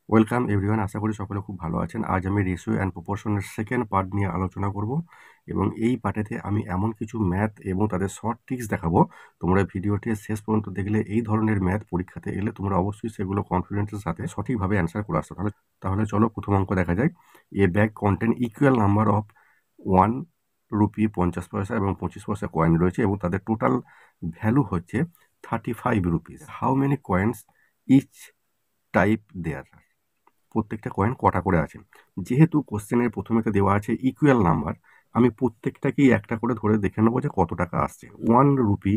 Welcome everyone, আশা করি সকলে খুব ভালো আছেন। আজ আমি রেশিও অ্যান্ড প্রপোর্শনের সেকেন্ড পার্ট নিয়ে আলোচনা করব এবং এই পার্টেতে আমি এমন কিছু ম্যাথ এবং তাদের শর্ট ট্রিক্স দেখাবো। তোমরা ভিডিওটি শেষ পর্যন্ত দেখলে এই ধরনের ম্যাথ পরীক্ষাতে এলে তোমরা অবশ্যই সেগুলো কনফিডেন্সের সাথে সঠিকভাবে অ্যান্সার করে আসতে। তাহলে তাহলে চলো প্রথম অঙ্ক দেখা যায়। A bag contain equal number of 1 rupee 50 paisa এবং 25 পয়সা কয়েন রয়েছে এবং তাদের টোটাল ভ্যালু হচ্ছে 35 rupees. How many coins each type there? প্রত্যেকটা কয়েন কটা করে আছে। যেহেতু কোশ্চেনের প্রথমেতে দেওয়া আছে ইকুয়াল নাম্বার, আমি প্রত্যেকটাকেই একটা করে ধরে দেখে নেবো যে কত টাকা আসছে। 1 রুপি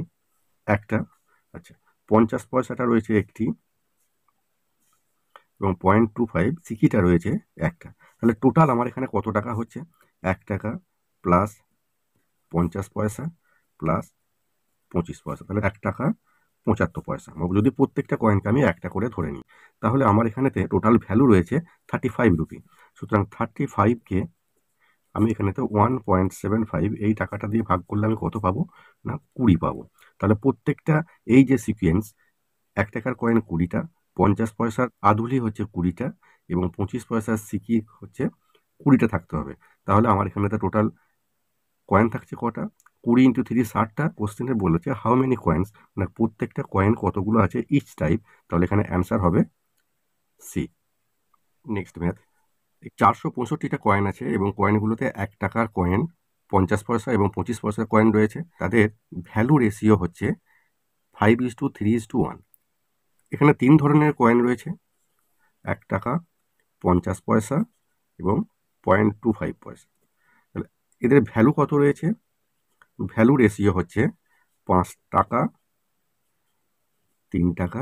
একটা, আচ্ছা 50 পয়সাটা রয়েছে একটি, এবং 0.25 সিকিটা রয়েছে একটা। তাহলে টোটাল আমার এখানে কত টাকা হচ্ছে? 1 টাকা প্লাস 50 পয়সা প্লাস 25 পয়সা, তাহলে 1 টাকা 75 পয়সা। যদি প্রত্যেকটা কয়েনকে আমি একটা করে ধরে নিই, তাহলে আমার এখানেতে টোটাল ভ্যালু রয়েছে 35 রুপি। সুতরাং 35কে আমি এখানেতে 1.75 এই টাকাটা দিয়ে ভাগ করলে আমি কত পাবো? না 20 পাবো। তাহলে প্রত্যেকটা এই যে সিকোয়েন্স, 1 টাকার কয়েন 20টা, 50 পয়সার আদুলি হচ্ছে 20টা এবং 25 পয়সার সিকি হচ্ছে 20টা থাকতে হবে। তাহলে আমার এখানেতে টোটাল কয়েন থাকছে কটা? 20 × 3 60টা। কোশ্চেনে বলেছে হাউ মেনি কয়েন্স, না প্রত্যেকটা কয়েন কতগুলো আছে ইচ টাইপ। তাহলে এখানে অ্যান্সার হবে সি। Next math. 465টা কয়েন আছে এবং কয়েনগুলোতে 1 টাকার কয়েন, 50 পয়সা এবং 25 পয়সার কয়েন রয়েছে। তাদের ভ্যালু রেশিও হচ্ছে 5:3:1। এখানে 3 ধরনের কয়েন রয়েছে, 1 টাকা, 50 পয়সা এবং 0.25 পয়সা। তাহলে এদের ভ্যালু কত রয়েছে? ভ্যালু রেশিও হচ্ছে 5 টাকা, 3 টাকা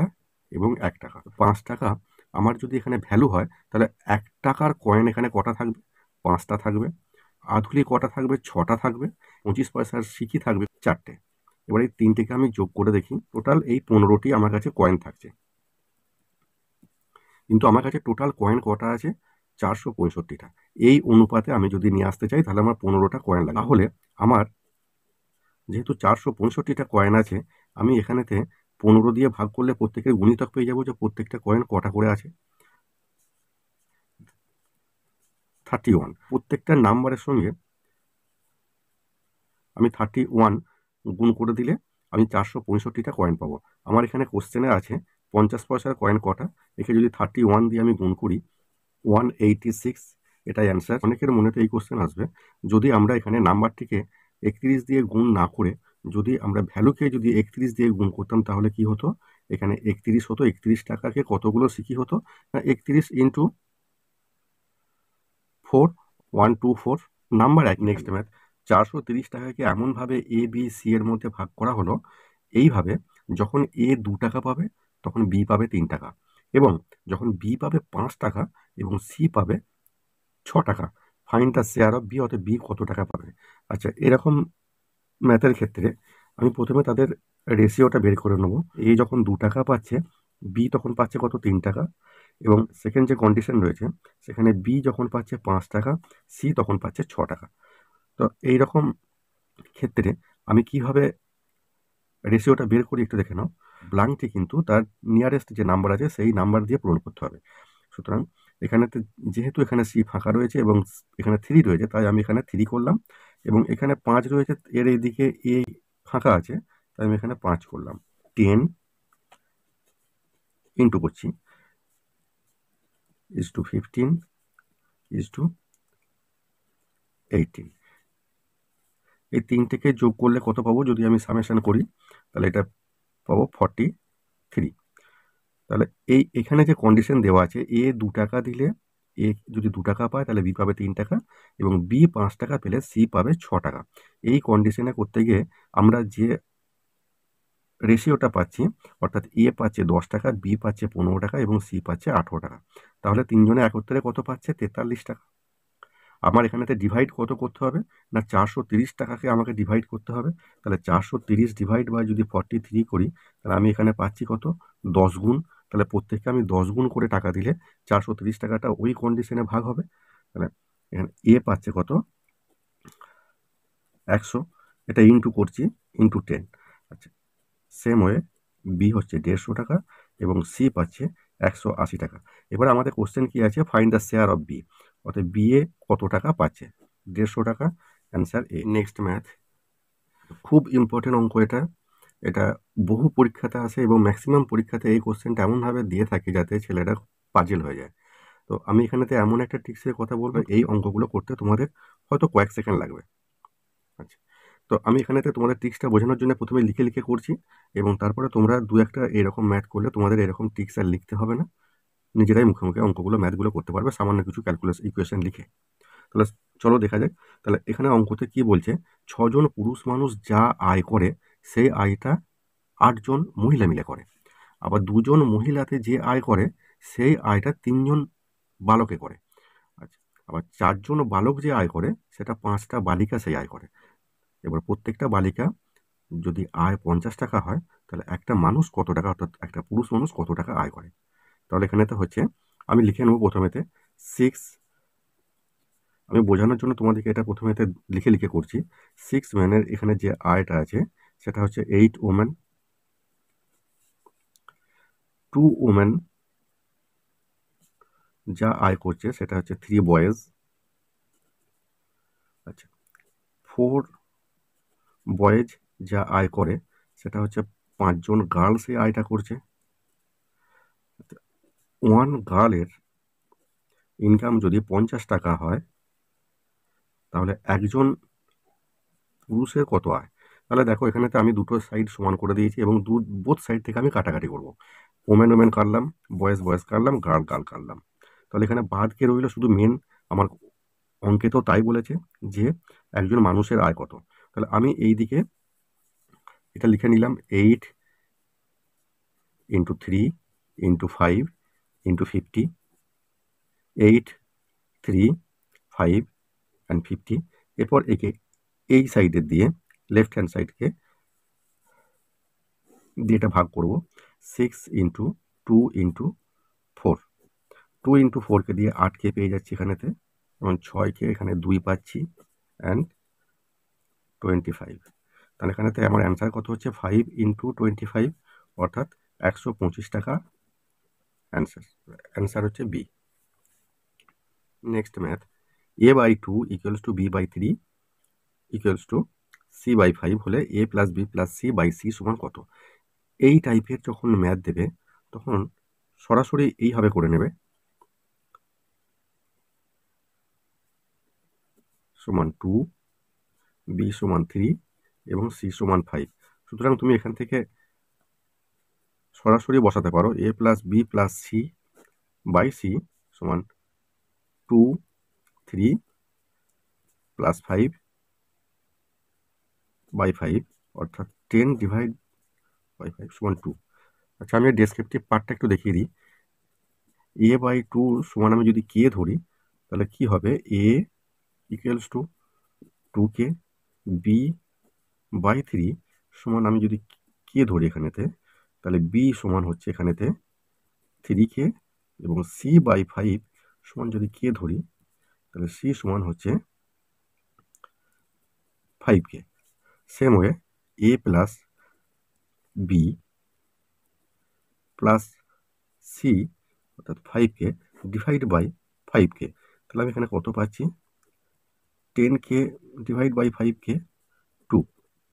এবং 1 টাকা। 5 টাকা আমার যদি এখানে ভ্যালু হয়, তাহলে 1 টাকার কয়েন এখানে কটা থাকবে? 5টা থাকবে। আধুলি কটা থাকবে? 6টা থাকবে। 25 পয়সার সিকি থাকবে 4টে। এবার এই 3টেকে আমি যোগ করে দেখি, টোটাল এই 15টি আমার কাছে কয়েন থাকছে। কিন্তু আমার কাছে টোটাল কয়েন কটা আছে? 465টা। এই অনুপাতে আমি যদি নিয়ে আসতে চাই, তাহলে আমার 15টা কয়েন লাগে। তাহলে আমার যেহেতু 465টা কয়েন আছে, আমি এখানেতে 15 দিয়ে ভাগ করলে প্রত্যেকের গুণিতক পেয়ে যাবো যে প্রত্যেকটা কয়েন কটা করে আছে। 31। প্রত্যেকটা নাম্বারের সঙ্গে আমি 31 গুণ করে দিলে আমি 465টা কয়েন পাবো। আমার এখানে কোশ্চেনে আছে 50 পয়সার কয়েন কটা, একে যদি 31 দিয়ে আমি গুণ করি 186, এটাই অ্যান্সার। অনেকের মনেতে এই কোশ্চেন আসবে, যদি আমরা এখানে নাম্বারটিকে 31 দিয়ে গুণ না করে যদি আমরা ভ্যালুকে যদি 31 দিয়ে গুণ করতাম তাহলে কি হতো? এখানে 31 হতো। 31 টাকাকে কতগুলো সিকি হতো? না 31 ইন্টু 4, 124 নাম্বার এক। Next math. 430 টাকাকে এমনভাবে এ বি সি এর মধ্যে ভাগ করা হলো, এইভাবে যখন এ 2 টাকা পাবে তখন বি পাবে 3 টাকা, এবং যখন বি পাবে 5 টাকা এবং সি পাবে 6 টাকা। Find the share of B, অর্থাৎ বি কত টাকা পাবে। আচ্ছা, এরকম ম্যাথের ক্ষেত্রে আমি প্রথমে তাদের রেশিওটা বের করে নেবো। এ যখন 2 টাকা পাচ্ছে, বি তখন পাচ্ছে কত? 3 টাকা। এবং সেকেন্ড যে কন্ডিশন রয়েছে, সেখানে বি যখন পাচ্ছে 5 টাকা, সি তখন পাচ্ছে 6 টাকা। তো এইরকম ক্ষেত্রে আমি কিভাবে রেশিওটা বের করি একটু দেখে নাও। ব্লাঙ্কটি কিন্তু তার নিয়ারেস্ট যে নাম্বার আছে সেই নাম্বার দিয়ে পূরণ করতে হবে। সুতরাং এখানেতে যেহেতু এখানে সি ফাঁকা রয়েছে এবং এখানে 3 রয়েছে, তাই আমি এখানে 3 করলাম, এবং এখানে 5 রয়েছে, এর এইদিকে এ ফাঁকা আছে, তাই আমি এখানে 5 করলাম। 10 ইন্টু করছি ইজ টু 15 ইজ টু 18। এই 3টেকে যোগ করলে কত পাবো? যদি আমি সামেশন করি তাহলে এটা পাবো 43। তাহলে এখানে যে কন্ডিশন দেওয়া আছে, এ 2 টাকা দিলে এ যদি 2 টাকা পায় তাহলে বি পাবে 3 টাকা, এবং বি 5 টাকা পেলে সি পাবে 6 টাকা। এই কন্ডিশনে করতে গিয়ে আমরা যে রেশিওটা পাচ্ছি, অর্থাৎ এ পাচ্ছে 10 টাকা, বি পাচ্ছে 15 টাকা এবং সি পাচ্ছে 18 টাকা। তাহলে তিনজনে একত্রে কত পাচ্ছে? 43 টাকা। আমার এখানেতে ডিভাইড কত করতে হবে? না 430 টাকাকে আমাকে ডিভাইড করতে হবে। তাহলে 430 ডিভাইড বাই যদি 43 করি, তাহলে আমি এখানে পাচ্ছি কত? 10 গুণ। তাহলে প্রত্যেককে আমি 10 গুণ করে টাকা দিলে 430 টাকাটা ওই কন্ডিশনে ভাগ হবে। তাহলে এখানে এ পাচ্ছে কত? 100। এটা ইন্টু করছি, ইন্টু 10। আচ্ছা, সেম ওয়ে বি হচ্ছে 150 টাকা এবং সি পাচ্ছে 180 টাকা। এবার আমাদের কোশ্চেন কি আছে, find the share of B, অর্থাৎ বি এ কত টাকা পাচ্ছে, 150 টাকা। Answer A. নেক্সট ম্যাথ, খুব ইম্পর্টেন্ট অঙ্ক এটা। এটা বহু পরীক্ষাতে আসে এবং ম্যাক্সিমাম পরীক্ষাতে এই কোশ্চেনটা এমনভাবে দিয়ে থাকে যাতে ছেলেরা পাজেল হয়ে যায়। তো আমি এখানেতে এমন একটা ট্রিক্সের কথা বলবো, এই অঙ্কগুলো করতে তোমাদের হয়তো কয়েক সেকেন্ড লাগবে। আচ্ছা, তো আমি এখানেতে তোমাদের ট্রিক্সটা বোঝানোর জন্য প্রথমে লিখে লিখে করছি, এবং তারপরে তোমরা দু একটা এরকম ম্যাথ করলে তোমাদের এরকম ট্রিক্স আর লিখতে হবে না, নিজেরাই মুখে মুখে অঙ্কগুলো ম্যাথগুলো করতে পারবে সামান্য কিছু ক্যালকুলেশন ইকুয়েশন লিখে। তাহলে চলো দেখা যাক। তাহলে এখানে অঙ্কতে কি বলছে, 6জন পুরুষ মানুষ যা আয় করে সেই আয়টা 8জন মহিলা মিলে করে। আবার 2জন মহিলাতে যে আয় করে সেই আয়টা 3জন বালকে করে। আচ্ছা, আবার 4জন বালক যে আয় করে সেটা 5টা বালিকা সেই আয় করে। এবার প্রত্যেকটা বালিকা যদি আয় 50 টাকা হয়, তাহলে একটা মানুষ কত টাকা, অর্থাৎ একটা পুরুষ মানুষ কত টাকা আয় করে। তাহলে এখানে তো হচ্ছে, আমি লিখে নেবো প্রথমেতে 6, আমি বোঝানোর জন্য তোমাদেরকে এটা প্রথমেতে লিখে লিখে করছি। 6 ম্যানের এখানে যে আয়টা আছে সেটা হচ্ছে 8 ওমেন, 2 ওমেন যা আয় করছে সেটা হচ্ছে 3 বয়েজ। আচ্ছা, 4 বয়েজ যা আয় করে সেটা হচ্ছে 5জন গার্লস এই আয়টা করছে। 1 গার্লের ইনকাম যদি 50 টাকা হয়, তাহলে একজন পুরুষের কত আয়। তাহলে দেখো এখানে তো আমি দুটো সাইড সমান করে দিয়েছি এবং বোথ সাইড থেকে আমি কাটাকাটি করব। ওমেন ওমেন কাটলাম, বয়েজ বয়েজ কাটলাম, গার্ল গার্ল কাটলাম। তাহলে এখানে বাদ কে রইল শুধু মেন। আমার অঙ্কে তো তাই বলেছে যে একজন মানুষের আয় কত। তাহলে আমি এই দিকে এটা লিখে নিলাম 8 ইন্টু 3 ইন্টু 5 ইন্টু 50, 8, 3, 5 অ্যান্ড 50। এরপর একে এই সাইডের দিয়ে লেফট হ্যান্ড সাইডকে দিয়ে এটা ভাগ করব 6 ইন্টু 2 ইন্টু 4। 2 ইন্টু 4কে দিয়ে 8কে পেয়ে যাচ্ছি এখানেতে, এবং 6কে এখানে 2 পাচ্ছি অ্যান্ড 25। তাহলে এখানেতে আমার অ্যান্সার কত হচ্ছে 5 ইন্টু 25, অর্থাৎ 125 টাকা অ্যান্সার। অ্যান্সার হচ্ছে B. Next math, a by 2 equals to b by 3 equals to c by 5 হলে a plus b plus c by c সমান কত। এই টাইপের যখন ম্যাথ দেবে তখন সরাসরি এইভাবে করে নেবে, সমান 2, b সমান 3 এবং c সমান 5। সুতরাং তুমি এখান থেকে সরাসরি বসাতে পারো a plus b plus c by c সমান 2, 3 প্লাস 5 বাই 5, অর্থাৎ 10 ডিভাইড বাই 5 সমান 2। আচ্ছা, আমি ডেসক্রিপটিভ পার্টটা একটু দেখিয়ে দিই। a বাই 2 সমান আমি যদি কে ধরি তাহলে কি হবে, a equals to 2k, b by 3 সমান আমি যদি কে ধরি এখানেতে, তাহলে b সমান হচ্ছে এখানেতে 3k, এবং c বাই 5 সমান যদি কে ধরি তাহলে c সমান হচ্ছে 5k। Same way a plus b plus c অর্থাৎ 5k ডিভাইড বাই 5k, তাহলে আমি এখানে কত পাচ্ছি, 10k ডিভাইড বাই 5k, 2,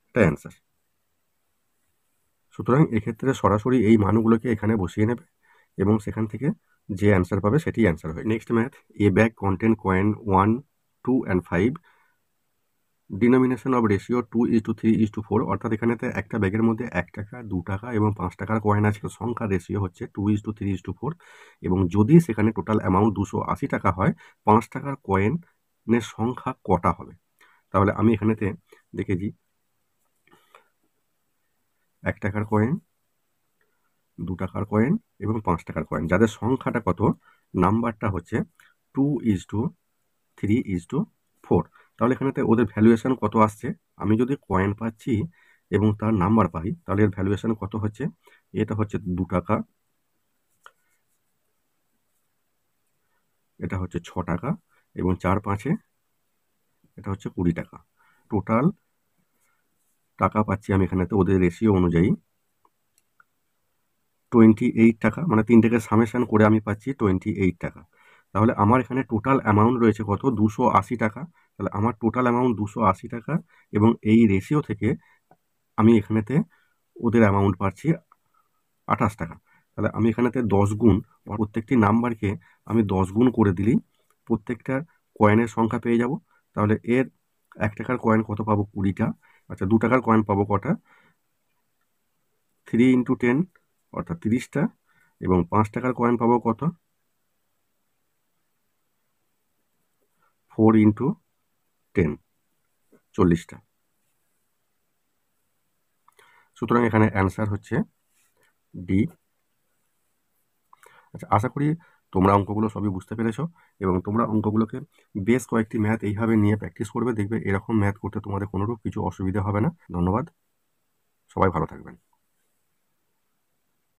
এটা অ্যান্সার। সুতরাং এক্ষেত্রে সরাসরি এই মানগুলোকে এখানে বসিয়ে নেবে এবং সেখান থেকে যে অ্যান্সার পাবে সেটি অ্যান্সার হয়। Next math, A bag contain coin 1, 2 and 5, denomination of ratio 2:3:4, অর্থাৎ এখানেতে একটা ব্যাগের মধ্যে 1 টাকা, 2 টাকা এবং 5 টাকার কয়েন আছে, সংখ্যার রেশিও হচ্ছে 2:3:4, এবং যদি সেখানে টোটাল অ্যামাউন্ট 280 টাকা হয়, 5 টাকার কয়েনের সংখ্যা কটা হবে। তাহলে আমি এখানেতে দেখেছি 1 টাকার কয়েন, 2 টাকার কয়েন এবং 5 টাকার কয়েন, যাদের সংখ্যাটা কত, নাম্বারটা হচ্ছে 2:3:4। তাহলে এখানেতে ওদের ভ্যালুয়েশন কত আসছে, আমি যদি কয়েন পাচ্ছি এবং তার নাম্বার পাই তাহলে এর ভ্যালুয়েশন কত হচ্ছে, এটা হচ্ছে 2 টাকা, এটা হচ্ছে 6 টাকা এবং 4 5-এ এটা হচ্ছে 20 টাকা। টোটাল টাকা পাচ্ছি আমি এখানেতে ওদের রেশিও অনুযায়ী 28 টাকা, মানে তিনটেকে সামেশন করে আমি পাচ্ছি 28 টাকা। তাহলে আমার এখানে টোটাল অ্যামাউন্ট রয়েছে কত? 280 টাকা। তাহলে আমার টোটাল অ্যামাউন্ট 280 টাকা, এবং এই রেশিও থেকে আমি এখানেতে ওদের অ্যামাউন্ট পাচ্ছি 28 টাকা। তাহলে আমি এখানেতে 10 গুণ, প্রত্যেকটি নাম্বারকে আমি 10 গুণ করে দিলেই প্রত্যেকটার কয়েনের সংখ্যা পেয়ে যাব। তাহলে এর 1 টাকার কয়েন কত পাবো? 20টা। আচ্ছা, 2 টাকার কয়েন পাবো কটা? 3 × 10 অর্থাৎ 30টা। এবং 5 টাকার কয়েন পাবো কত? 4 × 10, 40টা। সুতরাং এখানে অ্যান্সার হচ্ছে ডি। আচ্ছা, আশা করি তোমরা অঙ্কগুলো সবই বুঝতে পেরেছো, এবং তোমরা অঙ্কগুলোকে বেশ কয়েকটি ম্যাথ এইভাবে নিয়ে প্র্যাকটিস করবে, দেখবে এরকম ম্যাথ করতে তোমাদের কোনোরূপ কিছু অসুবিধা হবে না। ধন্যবাদ, সবাই ভালো থাকবেন।